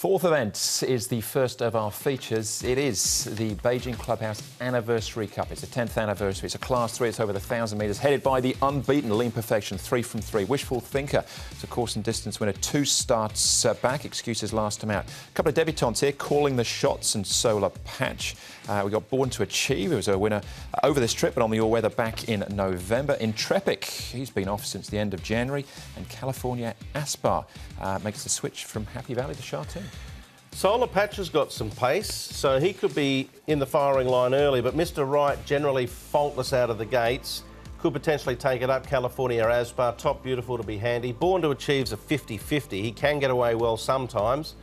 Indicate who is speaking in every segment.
Speaker 1: Fourth event is the first of our features. It is the Beijing Clubhouse Anniversary Cup. It's the 10th anniversary. It's a Class 3. It's over the 1,000 metres, headed by the unbeaten Lean Perfection, 3 from 3. Wishful Thinker. It's a course and distance winner. 2 starts back. Excuses last time out. A couple of debutantes here, Calling the Shots and Solar Patch. We got Born to Achieve. He was a winner over this trip, but on the all-weather back in November. Intrepic, he's been off since the end of January. And California Aspar makes the switch from Happy Valley to Chartoon.
Speaker 2: Solar Patch has got some pace, so he could be in the firing line early, but Mr. Right, generally faultless out of the gates, could potentially take it up. California Aspar, Top Beautiful to be handy. Born to Achieve's a 50-50. He can get away well sometimes.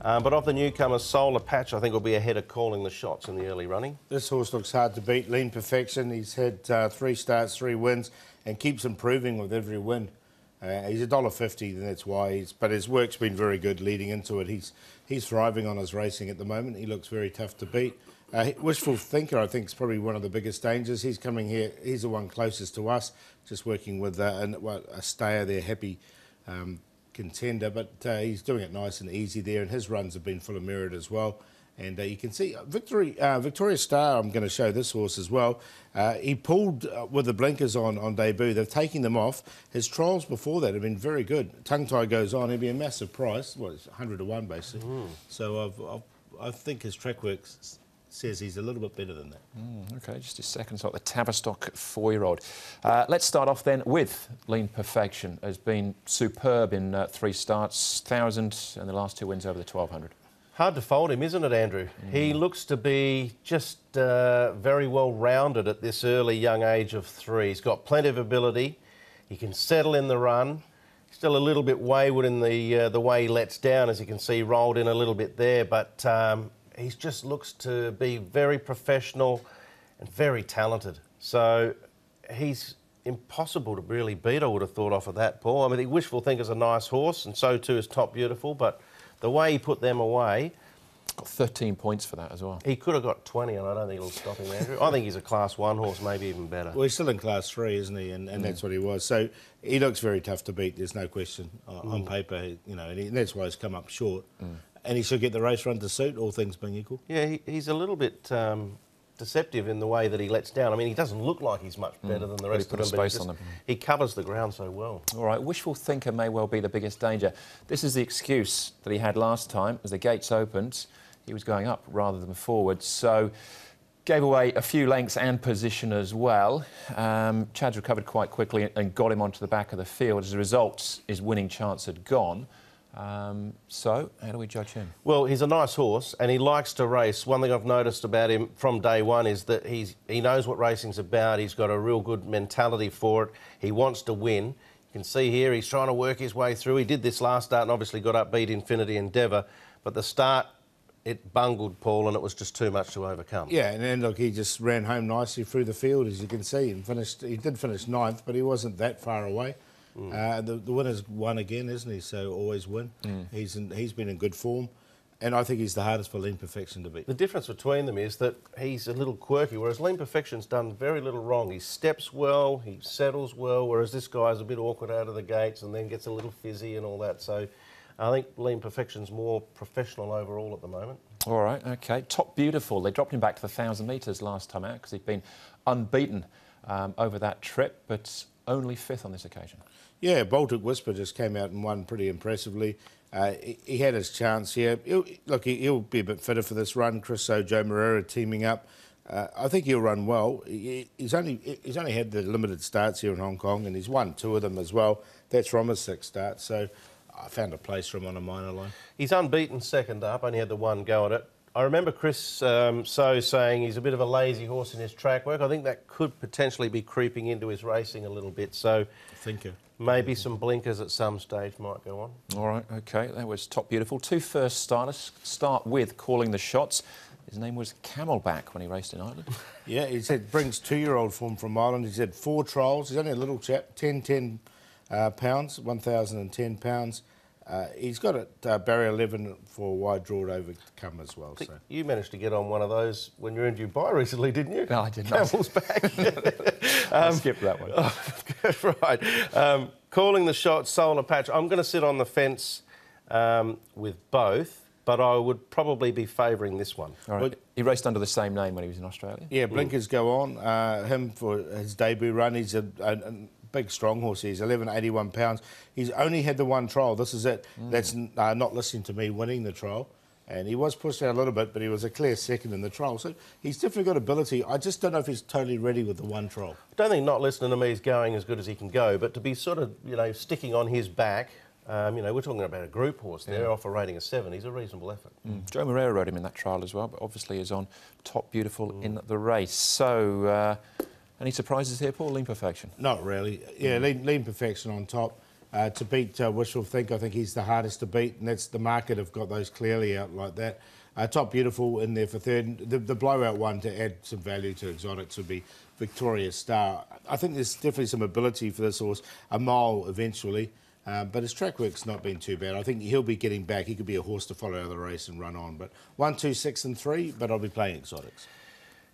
Speaker 2: But of the newcomers, Solar Patch, I think, will be ahead of Calling the Shots in the early running.
Speaker 3: This horse looks hard to beat. Lean Perfection. He's had 3 starts, 3 wins, and keeps improving with every win. He's $1.50, and that's why. But his work's been very good leading into it. He's thriving on his racing at the moment. He looks very tough to beat. Wishful Thinker, I think, is probably one of the biggest dangers. He's coming here. He's the one closest to us, just working with a stayer there, Happy contender, but he's doing it nice and easy there, and his runs have been full of merit as well. And you can see Victoria Star, I'm going to show this horse as well. He pulled with the blinkers on debut. They've taken them off. His trials before that have been very good. Tongue tie goes on. He'll be a massive price. Well, it's 100 to 1 basically. So I think his track work says he's a little bit better than that.
Speaker 1: OK, just a second. So the Tavistock 4-year-old. Let's start off then with Lean Perfection. Has been superb in 3 starts, 1,000, and the last 2 wins over the 1,200.
Speaker 2: Hard to fold him, isn't it, Andrew? He looks to be just very well rounded at this early young age of 3. He's got plenty of ability. He can settle in the run. Still a little bit wayward in the way he lets down, as you can see, rolled in a little bit there. But he just looks to be very professional and very talented. So he's impossible to really beat, I would have thought, off of that, Paul. I mean, the Wishful Thinker's a nice horse, and so too is Top Beautiful, but the way he put them away...
Speaker 1: Got 13 points for that as well.
Speaker 2: He could have got 20, and I don't think it'll stop him, Andrew. I think he's a Class 1 horse, maybe even better.
Speaker 3: Well, he's still in Class 3, isn't he? And that's what he was. So he looks very tough to beat, there's no question. On paper, you know, and that's why he's come up short. And he should get the race run to suit, all things being equal.
Speaker 2: Yeah, he's a little bit deceptive in the way that he lets down. I mean, he doesn't look like he's much better than the rest of them, but he covers the ground so well.
Speaker 1: All right, Wishful Thinker may well be the biggest danger. This is the excuse that he had last time. As the gates opened, he was going up rather than forward, so gave away a few lengths and position as well. Chad's recovered quite quickly and got him onto the back of the field. As a result, his winning chance had gone. So, how do we judge him?
Speaker 2: Well, he's a nice horse and he likes to race. One thing I've noticed about him from day one is that he knows what racing's about. He's got a real good mentality for it. He wants to win. You can see here he's trying to work his way through. He did this last start and obviously got up, beat Infinity Endeavour. But the start, it bungled, Paul, and it was just too much to overcome.
Speaker 3: Yeah, and then, look, he just ran home nicely through the field, as you can see, and finished. He did finish 9th, but he wasn't that far away. The winner's won again, isn't he? So always win. He's been in good form, and I think he's the hardest for Lean Perfection to beat.
Speaker 2: The difference between them is that he's a little quirky, whereas Lean Perfection's done very little wrong. He steps well, he settles well, whereas this guy's a bit awkward out of the gates and then gets a little fizzy and all that. So I think Lean Perfection's more professional overall at the moment.
Speaker 1: All right, OK. Top Beautiful. They dropped him back to the 1,000 metres last time out because he'd been unbeaten over that trip, but only 5th on this occasion.
Speaker 3: Yeah, Baltic Whisper just came out and won pretty impressively. He had his chance here. He'll be a bit fitter for this run. Chris Joe Moreira teaming up. I think he'll run well. He's only had the limited starts here in Hong Kong, and he's won 2 of them as well. That's from his 6 starts, so I found a place for him on a minor line.
Speaker 2: He's unbeaten second up, only had the 1 go at it. I remember Chris So saying he's a bit of a lazy horse in his track work. I think that could potentially be creeping into his racing a little bit. So
Speaker 3: Thinker.
Speaker 2: Maybe some blinkers at some stage might go on.
Speaker 1: All right, OK, that was Top Beautiful. 2 first starters. Start with Calling the Shots. His name was Camelback when he raced in Ireland.
Speaker 3: Yeah, he said brings 2-year-old form from Ireland. He's had 4 trials. He's only a little chap, 10 pounds, 1,010 pounds. He's got a barrier 11 for a wide draw to overcome as well. So
Speaker 2: you managed to get on one of those when you were in Dubai recently, didn't you?
Speaker 1: No, I did not.
Speaker 2: Camel's back.
Speaker 1: I skipped that one.
Speaker 2: Oh, right. Calling the Shots, Solar Patch. I'm going to sit on the fence with both. but I would probably be favouring this one.
Speaker 1: All right. He raced under the same name when he was in Australia.
Speaker 3: Yeah, Blinkers go on. Him for his debut run, he's a big strong horse. He's 1181 pounds. He's only had the one trial. This is it. That's not listening to me winning the trial. And he was pushed out a little bit, but he was a clear second in the trial. So he's definitely got ability. I just don't know if he's totally ready with the one trial.
Speaker 2: I don't think not listening to me is going as good as he can go, but to be sort of, sticking on his back, we're talking about a group horse there, off a rating of 7. He's a reasonable effort.
Speaker 1: Joe Moreira rode him in that trial as well, but obviously is on Top Beautiful in the race. So, any surprises here, Paul? Lean Perfection?
Speaker 3: Not really. Yeah, lean Perfection on top. To beat Wishful Think, I think he's the hardest to beat, and that's the market have got those clearly out like that. Top Beautiful in there for third. The blowout one to add some value to exotics would be Victoria Star. I think there's definitely some ability for this horse, a mile eventually, but his track work's not been too bad. I think he'll be getting back. He could be a horse to follow out of the race and run on. But 1, 2, 6 and 3, but I'll be playing exotics.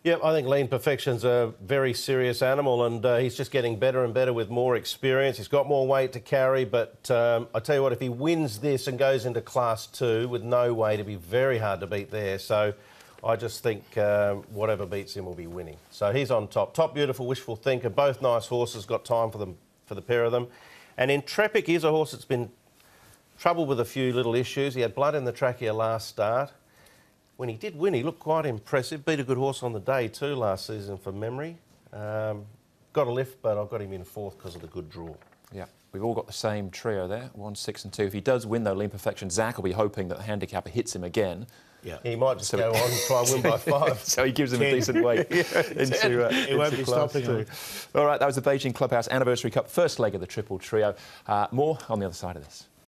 Speaker 2: Yeah, I think Lean Perfection's a very serious animal, and he's just getting better and better with more experience. He's got more weight to carry, but I tell you what, if he wins this and goes into Class 2 with no weight, it'd be very hard to beat there. So I just think whatever beats him will be winning. So he's on top. Top Beautiful, Wishful Thinker, both nice horses, got time for the pair of them. And Intrepic is a horse that's been troubled with a few little issues. He had blood in the trachea last start. When he did win, he looked quite impressive. Beat a good horse on the day too last season from memory. Got a lift, but I've got him in 4th because of the good draw.
Speaker 1: Yeah, we've all got the same trio there, 1, 6 and 2. If he does win, though, Lean Perfection, Zach will be hoping that the handicapper hits him again.
Speaker 2: Yeah, he might just go on and try and win by 5.
Speaker 1: So he gives him a decent weight
Speaker 3: He won't be stopping him.
Speaker 1: All right, that was the Beijing Clubhouse Anniversary Cup, first leg of the Triple Trio. More on the other side of this.